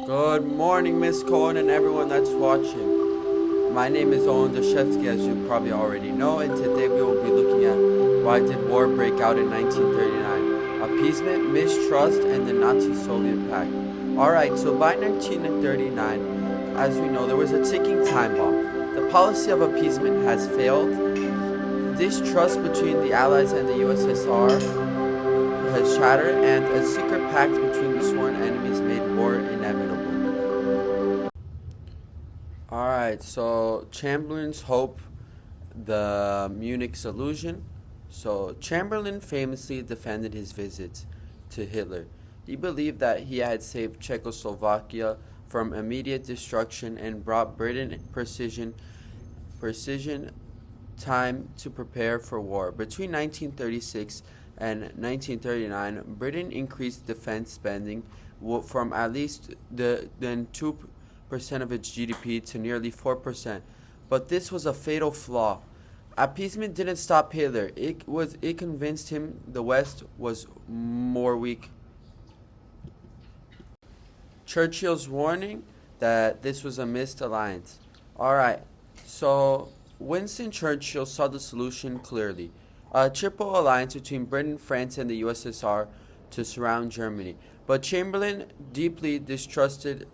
Good morning, Miss Cohen, and everyone that's watching. My name is Owen Dashevsky, as you probably already know, and today we will be looking at why did war break out in 1939? Appeasement, mistrust, and the Nazi-Soviet pact. Alright, so by 1939, as we know, there was a ticking time bomb. The policy of appeasement has failed. Distrust between the Allies and the USSR has shattered, and a secret pact between the sworn enemies made war inevitable. Alright, so Chamberlain's hope, the Munich solution. So Chamberlain famously defended his visits to Hitler. He believed that he had saved Czechoslovakia from immediate destruction and brought Britain precision time to prepare for war. Between 1936 and 1939, Britain increased defense spending from at least then 2% of its GDP to nearly 4%. But this was a fatal flaw. Appeasement didn't stop Hitler. It convinced him the West was more weak. Churchill's warning that this was a missed alliance. Alright, so Winston Churchill saw the solution clearly. A triple alliance between Britain, France, and the USSR to surround Germany. But Chamberlain deeply distrusted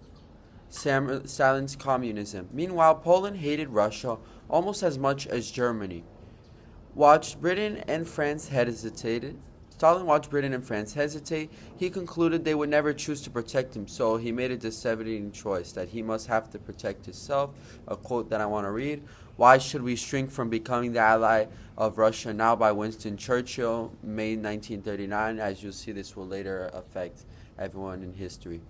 Stalin's communism. Meanwhile, Poland hated Russia almost as much as Germany. Watched Britain and France hesitated. Stalin watched Britain and France hesitate. He concluded they would never choose to protect him, so he made a devastating choice that he must have to protect himself. A quote that I want to read. Why should we shrink from becoming the ally of Russia now, by Winston Churchill, May 1939. As you'll see, this will later affect everyone in history.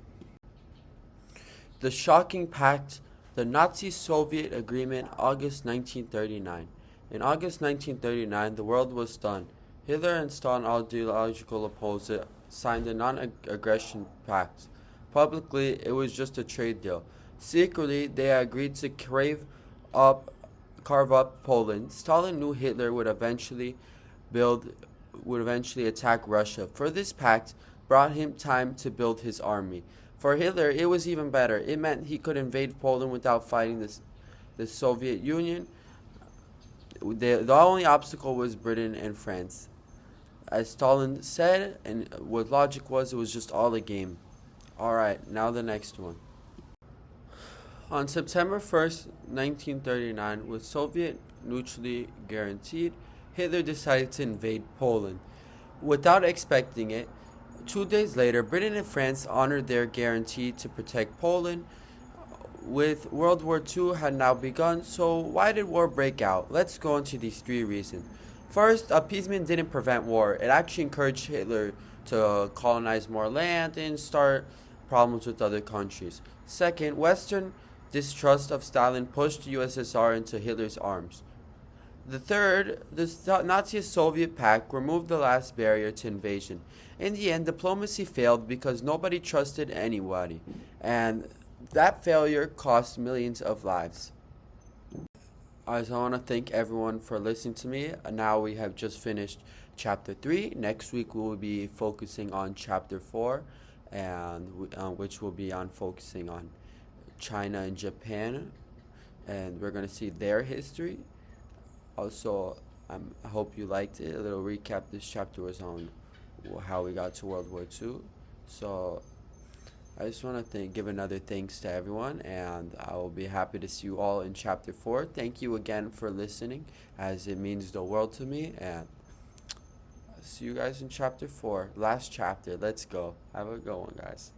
The shocking pact, the Nazi-Soviet agreement, August 1939. In August 1939, the world was stunned. Hitler and Stalin, ideological opposers, signed a non-aggression pact. Publicly, it was just a trade deal. Secretly, they agreed to carve up Poland. Stalin knew Hitler would eventually attack Russia. For this pact brought him time to build his army. For Hitler, it was even better. It meant he could invade Poland without fighting the Soviet Union. The only obstacle was Britain and France. As Stalin said, and what logic was, it was just all a game. Alright, now the next one. On September 1st, 1939, with Soviet neutrality guaranteed, Hitler decided to invade Poland. Without expecting it, 2 days later, Britain and France honored their guarantee to protect Poland. With World War II had now begun, so why did war break out? Let's go into these three reasons. First, appeasement didn't prevent war. It actually encouraged Hitler to colonize more land and start problems with other countries. Second, Western distrust of Stalin pushed the USSR into Hitler's arms. The third, the Nazi-Soviet pact removed the last barrier to invasion. In the end, diplomacy failed because nobody trusted anybody, and that failure cost millions of lives. I want to thank everyone for listening to me. Now we have just finished chapter 3. Next week we will be focusing on chapter 4, and which will be on focusing on China and Japan, and we're going to see their history. Also, I hope you liked it. A little recap. This chapter was on how we got to World War II. So I just want to give another thanks to everyone, and I will be happy to see you all in chapter 4. Thank you again for listening, as it means the world to me, and I'll see you guys in chapter 4. Last chapter. Let's go. Have a good one, guys.